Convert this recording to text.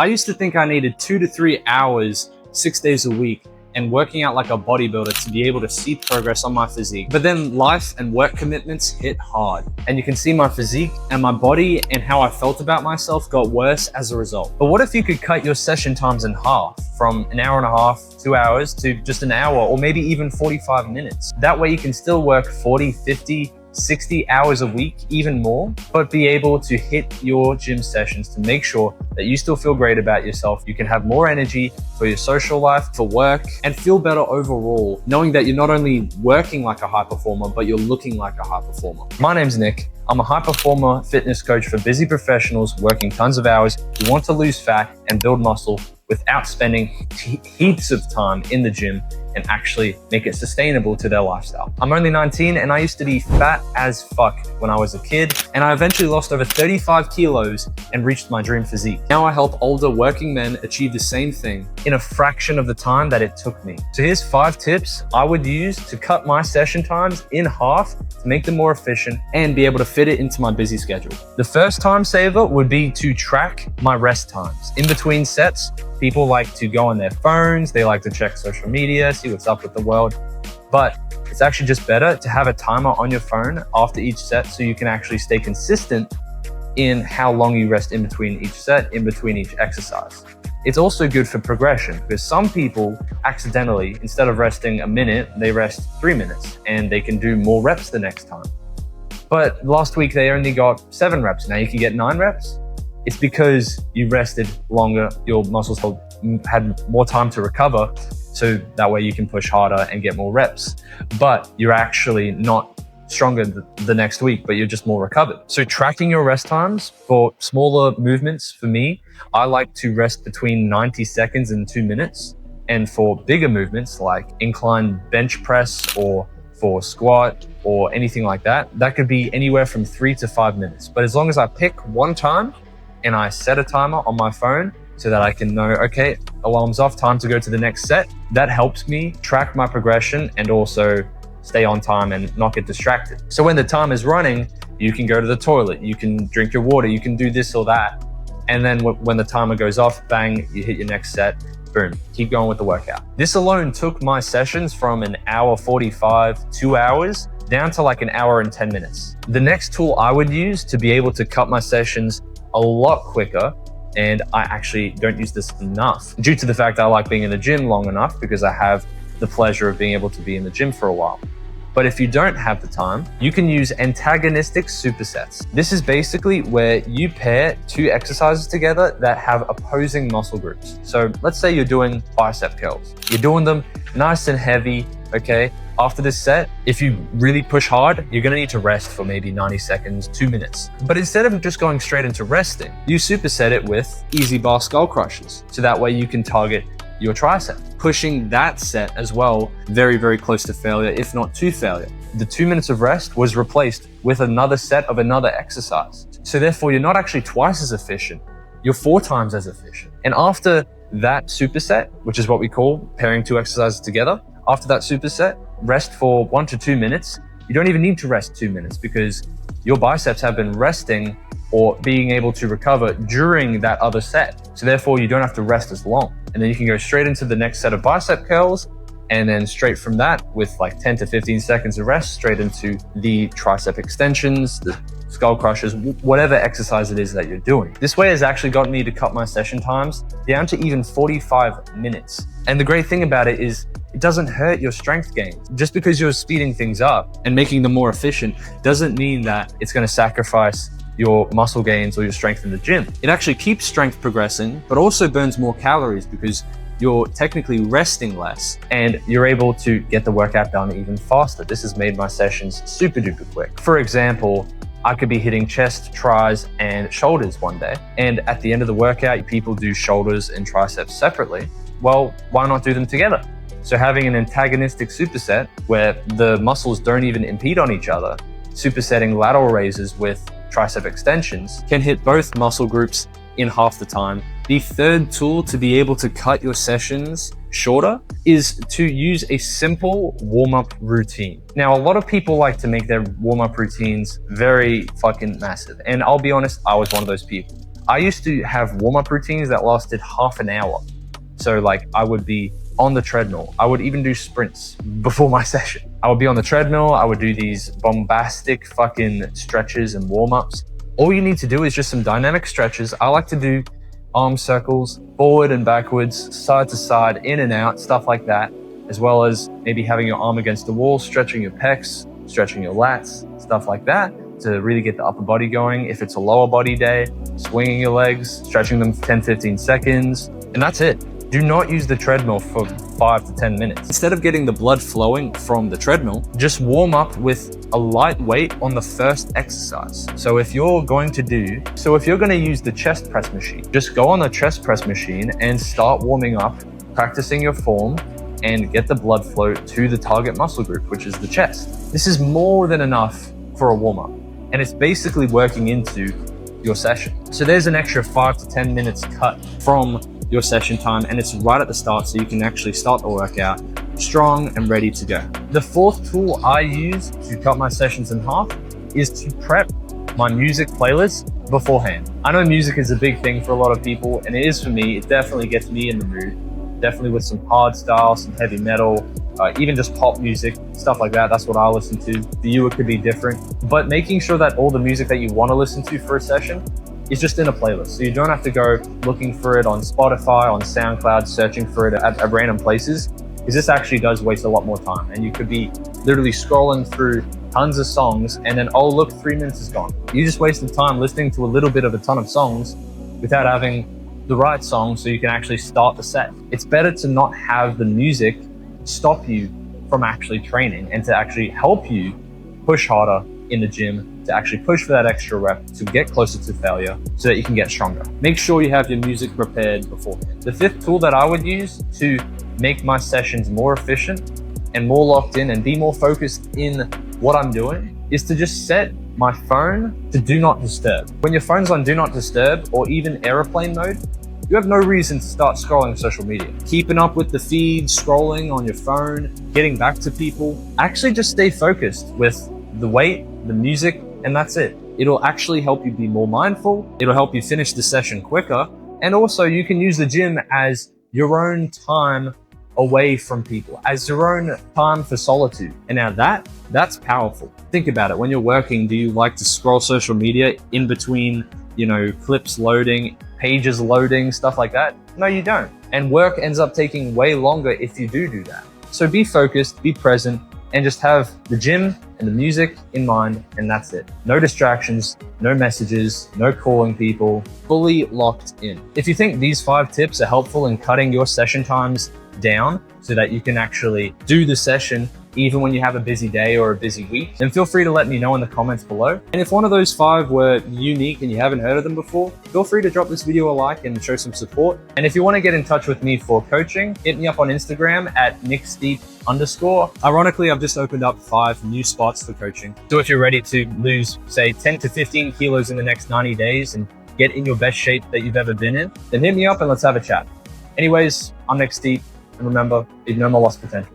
I used to think I needed 2 to 3 hours, 6 days a week, and working out like a bodybuilder to be able to see progress on my physique. But then life and work commitments hit hard, and you can see my physique and my body and how I felt about myself got worse as a result. But what if you could cut your session times in half, from an hour and a half, 2 hours, to just an hour, or maybe even 45 minutes? That way you can still work 40, 50, 60 hours a week, even more, but be able to hit your gym sessions to make sure that you still feel great about yourself. You can have more energy for your social life, for work, and feel better overall, knowing that you're not only working like a high performer, but you're looking like a high performer. My name's Nick. I'm a high performer fitness coach for busy professionals working tons of hours who want to lose fat and build muscle without spending heaps of time in the gym and actually make it sustainable to their lifestyle. I'm only 19 and I used to be fat as fuck when I was a kid, and I eventually lost over 35 kilos and reached my dream physique. Now I help older working men achieve the same thing in a fraction of the time that it took me. So here's 5 tips I would use to cut my session times in half to make them more efficient and be able to fit it into my busy schedule. The first time saver would be to track my rest times. In between sets, people like to go on their phones, they like to check social media, see what's up with the world, but it's actually just better to have a timer on your phone after each set so you can actually stay consistent in how long you rest in between each set, in between each exercise. It's also good for progression because some people accidentally, instead of resting a minute, they rest 3 minutes and they can do more reps the next time. But last week they only got 7 reps, now you can get 9 reps. It's because you rested longer, your muscles had more time to recover, so that way you can push harder and get more reps. But you're actually not stronger the next week, but you're just more recovered. So tracking your rest times for smaller movements, for me, I like to rest between 90 seconds and 2 minutes. And for bigger movements like incline bench press or for squat or anything like that, that could be anywhere from 3 to 5 minutes. But as long as I pick one time and I set a timer on my phone so that I can know, okay, alarm's off, time to go to the next set, that helps me track my progression and also stay on time and not get distracted. So when the time is running, you can go to the toilet, you can drink your water, you can do this or that. And then when the timer goes off, bang, you hit your next set, boom, keep going with the workout. This alone took my sessions from an hour 45, 2 hours, down to like an hour and 10 minutes. The next tool I would use to be able to cut my sessions a lot quicker, and I actually don't use this enough due to the fact that I like being in the gym long enough because I have the pleasure of being able to be in the gym for a while. But if you don't have the time, you can use antagonistic supersets. This is basically where you pair 2 exercises together that have opposing muscle groups. So let's say you're doing bicep curls. You're doing them nice and heavy, okay? After this set, if you really push hard, you're gonna need to rest for maybe 90 seconds, 2 minutes. But instead of just going straight into resting, you superset it with easy bar skull crushes. So that way you can target your tricep. Pushing that set as well, very, very close to failure, if not to failure. The 2 minutes of rest was replaced with another set of another exercise. So therefore, you're not actually twice as efficient, you're 4 times as efficient. And after that superset, which is what we call pairing 2 exercises together, after that superset, rest for 1 to 2 minutes. You don't even need to rest 2 minutes because your biceps have been resting or being able to recover during that other set. So therefore, you don't have to rest as long. And then you can go straight into the next set of bicep curls, and then straight from that, with like 10 to 15 seconds of rest, straight into the tricep extensions, the skull crushers, whatever exercise it is that you're doing. This way has actually gotten me to cut my session times down to even 45 minutes. And the great thing about it is it doesn't hurt your strength gains. Just because you're speeding things up and making them more efficient doesn't mean that it's going to sacrifice your muscle gains or your strength in the gym. It actually keeps strength progressing, but also burns more calories because you're technically resting less and you're able to get the workout done even faster. This has made my sessions super duper quick. For example, I could be hitting chest, tris, and shoulders one day. And at the end of the workout, people do shoulders and triceps separately. Well, why not do them together? So having an antagonistic superset where the muscles don't even impede on each other, supersetting lateral raises with tricep extensions can hit both muscle groups in half the time. The third tool to be able to cut your sessions shorter is to use a simple warm-up routine. Now, a lot of people like to make their warm-up routines very fucking massive. And I'll be honest, I was one of those people. I used to have warm-up routines that lasted half an hour. So like I would be on the treadmill. I would even do sprints before my session. I would be on the treadmill. I would do these bombastic fucking stretches and warm-ups. All you need to do is just some dynamic stretches. I like to do arm circles, forward and backwards, side to side, in and out, stuff like that, as well as maybe having your arm against the wall, stretching your pecs, stretching your lats, stuff like that to really get the upper body going. If it's a lower body day, swinging your legs, stretching them for 10, 15 seconds, and that's it. Do not use the treadmill for 5 to 10 minutes. Instead of getting the blood flowing from the treadmill, just warm up with a light weight on the first exercise. So if you're going to use the chest press machine, just go on the chest press machine and start warming up, practicing your form, and get the blood flow to the target muscle group, which is the chest. This is more than enough for a warm up, and it's basically working into your session. So there's an extra 5 to 10 minutes cut from your session time, and it's right at the start, so you can actually start the workout strong and ready to go. The fourth tool I use to cut my sessions in half is to prep my music playlist beforehand. I know music is a big thing for a lot of people, and it is for me. It definitely gets me in the mood, definitely with some hard style, some heavy metal, even just pop music, stuff like that. That's what I listen to. For you, it could be different, but making sure that all the music that you want to listen to for a session is just in a playlist. So you don't have to go looking for it on Spotify, on SoundCloud, searching for it at random places, because this actually does waste a lot more time. And you could be literally scrolling through tons of songs and then, oh look, 3 minutes is gone. You just wasted time listening to a little bit of a ton of songs without having the right song so you can actually start the set. It's better to not have the music stop you from actually training and to actually help you push harder in the gym, to actually push for that extra rep, to get closer to failure so that you can get stronger. Make sure you have your music prepared beforehand. The fifth tool that I would use to make my sessions more efficient and more locked in and be more focused in what I'm doing is to just set my phone to do not disturb. When your phone's on do not disturb or even airplane mode, you have no reason to start scrolling social media. Keeping up with the feed, scrolling on your phone, getting back to people. Actually just stay focused with the weight, the music, and that's it. It'll actually help you be more mindful. It'll help you finish the session quicker. And also you can use the gym as your own time away from people, as your own time for solitude. And now that's powerful. Think about it. When you're working, do you like to scroll social media in between, clips loading, pages loading, stuff like that? No, you don't. And work ends up taking way longer if you do that. So be focused, be present, and just have the gym and the music in mind, and that's it. No distractions, no messages, no calling people, fully locked in. If you think these 5 tips are helpful in cutting your session times down so that you can actually do the session even when you have a busy day or a busy week, then feel free to let me know in the comments below. And if one of those 5 were unique and you haven't heard of them before, feel free to drop this video a like and show some support. And if you want to get in touch with me for coaching, hit me up on Instagram at nicksteep_. Ironically, I've just opened up 5 new spots for coaching. So if you're ready to lose, say, 10 to 15 kilos in the next 90 days and get in your best shape that you've ever been in, then hit me up and let's have a chat. Anyways, I'm Nick Steep, and remember, ignore my lost potential.